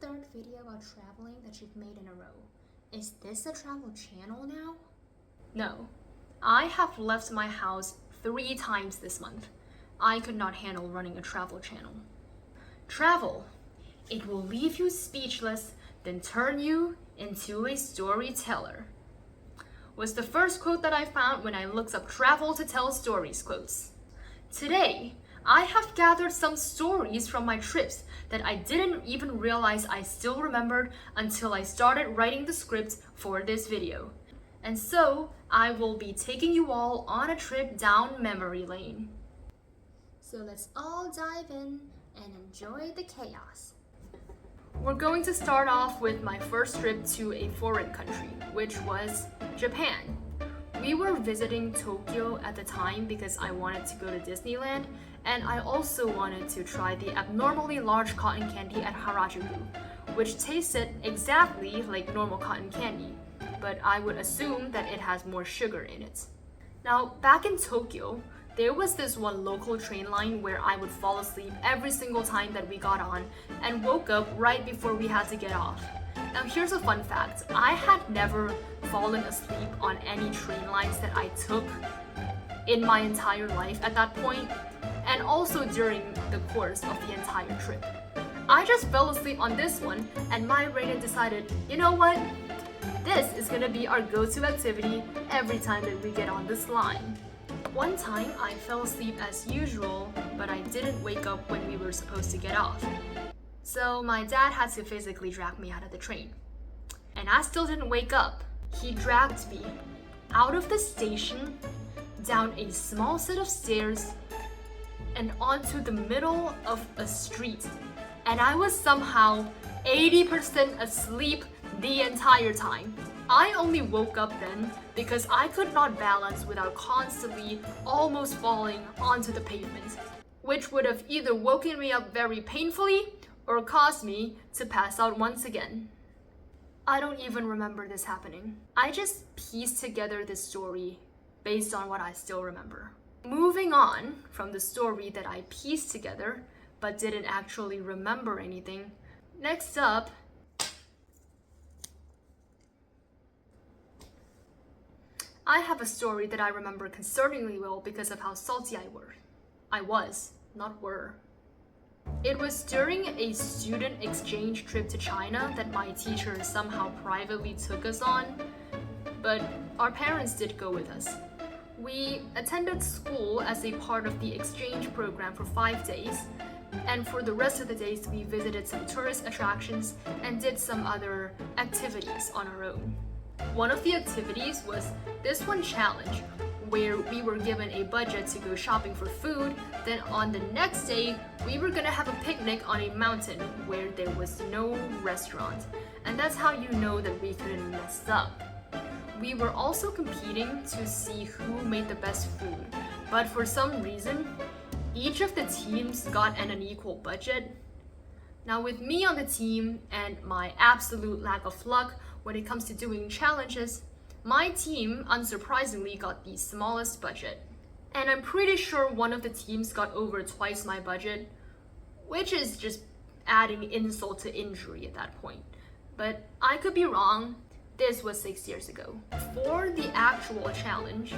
third video about traveling that you've made in a row. Is this a travel channel now? No. I have left my house 3 times this month. I could not handle running a travel channel. Travel. It will leave you speechless, then turn you into a storyteller. Was the first quote that I found when I looked up travel to tell stories quotes. Today, I have gathered some stories from my trips that I didn't even realize I still remembered until I started writing the script for this video. And so, I will be taking you all on a trip down memory lane. So let's all dive in and enjoy the chaos. We're going to start off with my first trip to a foreign country, which was Japan. We were visiting Tokyo at the time because I wanted to go to Disneyland, and I also wanted to try the abnormally large cotton candy at Harajuku, which tasted exactly like normal cotton candy, but I would assume that it has more sugar in it. Now, back in Tokyo, there was this one local train line where I would fall asleep every single time that we got on and woke up right before we had to get off. Now here's a fun fact. I had never fallen asleep on any train lines that I took in my entire life at that point, and also during the course of the entire trip. I just fell asleep on this one, and my brain decided, you know what? This is gonna be our go-to activity every time that we get on this line. One time I fell asleep as usual, but I didn't wake up when we were supposed to get off. So my dad had to physically drag me out of the train. And I still didn't wake up. He dragged me out of the station, down a small set of stairs, and onto the middle of a street. And I was somehow 80% asleep the entire time. I only woke up then because I could not balance without constantly almost falling onto the pavement, which would have either woken me up very painfully or caused me to pass out once again. I don't even remember this happening. I just pieced together this story based on what I still remember. Moving on from the story that I pieced together but didn't actually remember anything, next up, I have a story that I remember concerningly well because of how salty I was, not were. It was during a student exchange trip to China that my teacher somehow privately took us on, but our parents did go with us. We attended school as a part of the exchange program for 5 days, and for the rest of the days we visited some tourist attractions and did some other activities on our own. One of the activities was this one challenge, where we were given a budget to go shopping for food. Then on the next day, we were gonna have a picnic on a mountain where there was no restaurant. And that's how you know that we couldn't mess up. We were also competing to see who made the best food, but for some reason, each of the teams got an unequal budget. Now with me on the team and my absolute lack of luck when it comes to doing challenges, my team unsurprisingly got the smallest budget. And I'm pretty sure one of the teams got over twice my budget, which is just adding insult to injury at that point. But I could be wrong. This was 6 years ago. For the actual challenge,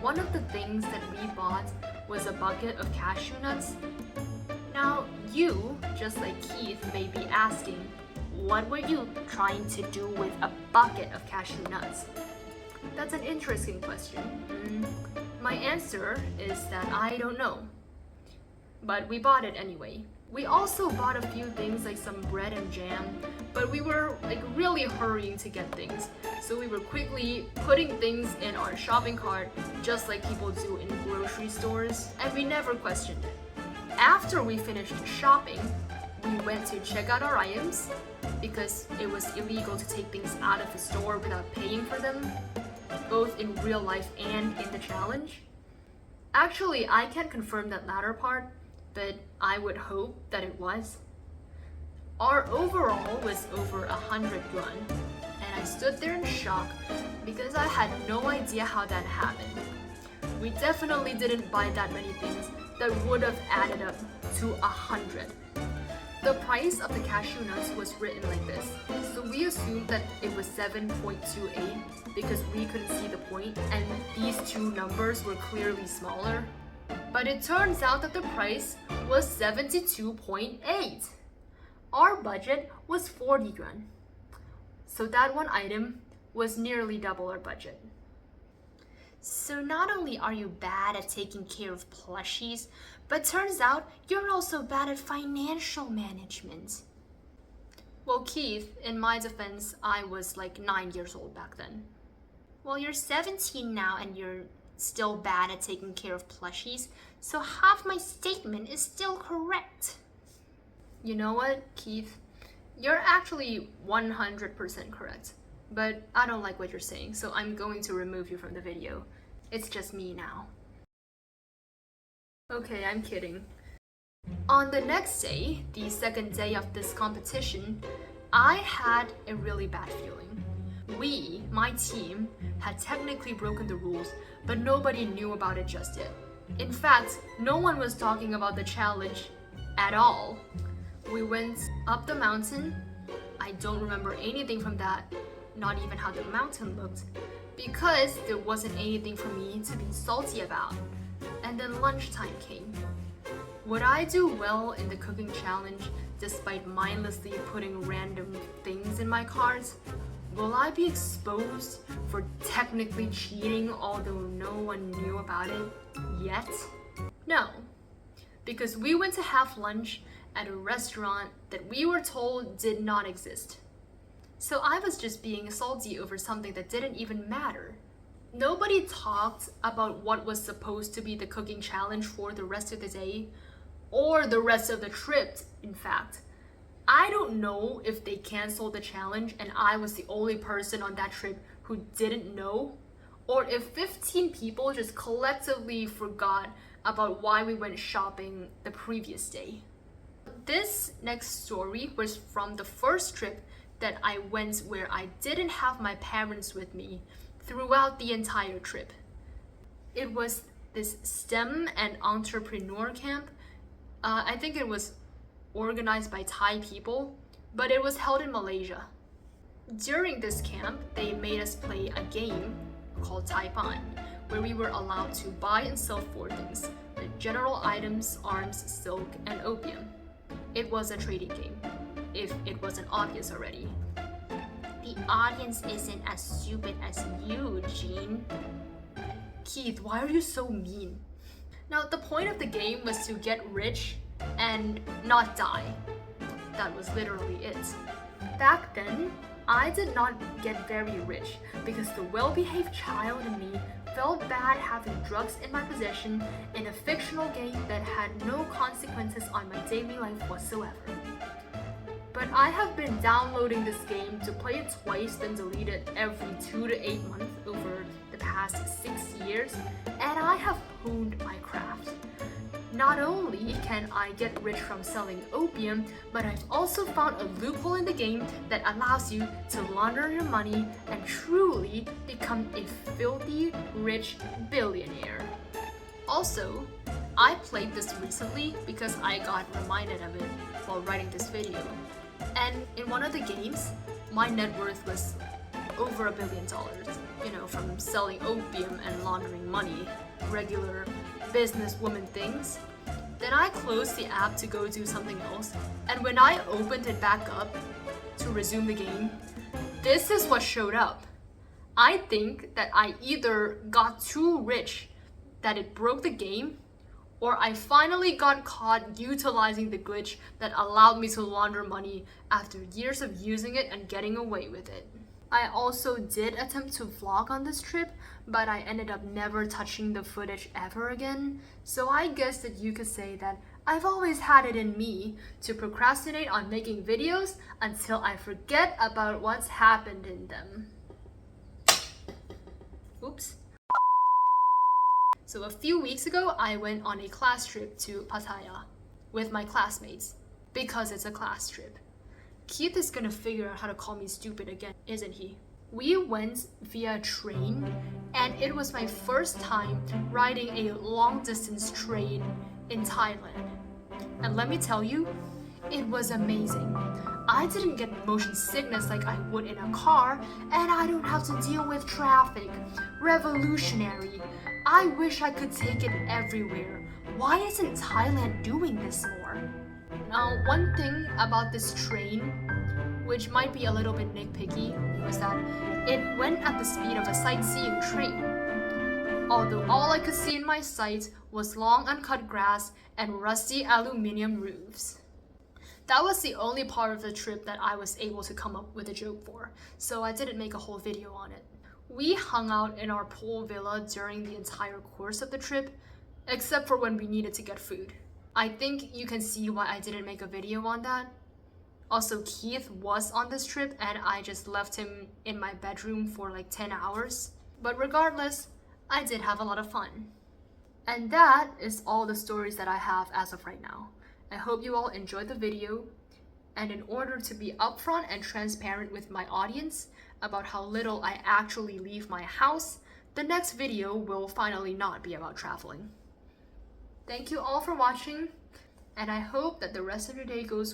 one of the things that we bought was a bucket of cashew nuts. Now, you, just like Keith, may be asking, what were you trying to do with a bucket of cashew nuts? That's an interesting question. My answer is that I don't know. But we bought it anyway. We also bought a few things like some bread and jam, but we were really hurrying to get things. So we were quickly putting things in our shopping cart just like people do in grocery stores, and we never questioned it. After we finished shopping, we went to check out our items because it was illegal to take things out of the store without paying for them, both in real life and in the challenge. Actually, I can't confirm that latter part, but I would hope that it was. Our overall was over 100 yuan, and I stood there in shock because I had no idea how that happened. We definitely didn't buy that many things that would have added up to 100. The price of the cashew nuts was written like this, so we assumed that it was 7.28 because we couldn't see the point and these two numbers were clearly smaller. But it turns out that the price was 72.8. Our budget was 40 yuan. So that one item was nearly double our budget. So not only are you bad at taking care of plushies, but turns out you're also bad at financial management. Well, Keith, in my defense, I was like 9 years old back then. Well, you're 17 now and you're still bad at taking care of plushies, so half my statement is still correct. You know what, Keith? You're actually 100% correct. But I don't like what you're saying, so I'm going to remove you from the video. It's just me now. Okay, I'm kidding. On the next day, the second day of this competition, I had a really bad feeling. We, my team, had technically broken the rules, but nobody knew about it just yet. In fact, no one was talking about the challenge at all. We went up the mountain. I don't remember anything from that. Not even how the mountain looked, because there wasn't anything for me to be salty about. And then lunchtime came. Would I do well in the cooking challenge despite mindlessly putting random things in my carts? Will I be exposed for technically cheating although no one knew about it yet? No, because we went to have lunch at a restaurant that we were told did not exist. So I was just being salty over something that didn't even matter. Nobody talked about what was supposed to be the cooking challenge for the rest of the day, or the rest of the trip, in fact. I don't know if they canceled the challenge and I was the only person on that trip who didn't know, or if 15 people just collectively forgot about why we went shopping the previous day. This next story was from the first trip that I went where I didn't have my parents with me throughout the entire trip. It was this STEM and entrepreneur camp. I think it was organized by Thai people, but it was held in Malaysia. During this camp, they made us play a game called Taipan, where we were allowed to buy and sell four things: the general items, arms, silk, and opium. It was a trading game, if it wasn't obvious already. The audience isn't as stupid as you, Jean. Keith, why are you so mean? Now, the point of the game was to get rich and not die. That was literally it. Back then, I did not get very rich because the well-behaved child in me felt bad having drugs in my possession in a fictional game that had no consequences on my daily life whatsoever. But I have been downloading this game to play it twice, then delete it every 2 to 8 months over the past 6 years, and I have honed my craft. Not only can I get rich from selling opium, but I've also found a loophole in the game that allows you to launder your money and truly become a filthy rich billionaire. Also, I played this recently because I got reminded of it while writing this video. And in one of the games, my net worth was over $1 billion, from selling opium and laundering money, regular businesswoman things. Then I closed the app to go do something else, and when I opened it back up to resume the game, this is what showed up. I think that I either got too rich that it broke the game, or I finally got caught utilizing the glitch that allowed me to launder money after years of using it and getting away with it. I also did attempt to vlog on this trip, but I ended up never touching the footage ever again. So I guess that you could say that I've always had it in me to procrastinate on making videos until I forget about what's happened in them. Oops. So a few weeks ago, I went on a class trip to Pattaya with my classmates because it's a class trip. Keith is gonna figure out how to call me stupid again, isn't he? We went via train, and it was my first time riding a long-distance train in Thailand. And let me tell you, It was amazing. I didn't get motion sickness like I would in a car, and I don't have to deal with traffic. Revolutionary. I wish I could take it everywhere. Why isn't Thailand doing this more? Now, one thing about this train, which might be a little bit nitpicky, was that it went at the speed of a sightseeing train. Although all I could see in my sight was long uncut grass and rusty aluminium roofs. That was the only part of the trip that I was able to come up with a joke for, so I didn't make a whole video on it. We hung out in our pool villa during the entire course of the trip, except for when we needed to get food. I think you can see why I didn't make a video on that. Also, Keith was on this trip and I just left him in my bedroom for like 10 hours. But regardless, I did have a lot of fun. And that is all the stories that I have as of right now. I hope you all enjoyed the video. And in order to be upfront and transparent with my audience about how little I actually leave my house, the next video will finally not be about traveling. Thank you all for watching, and I hope that the rest of your day goes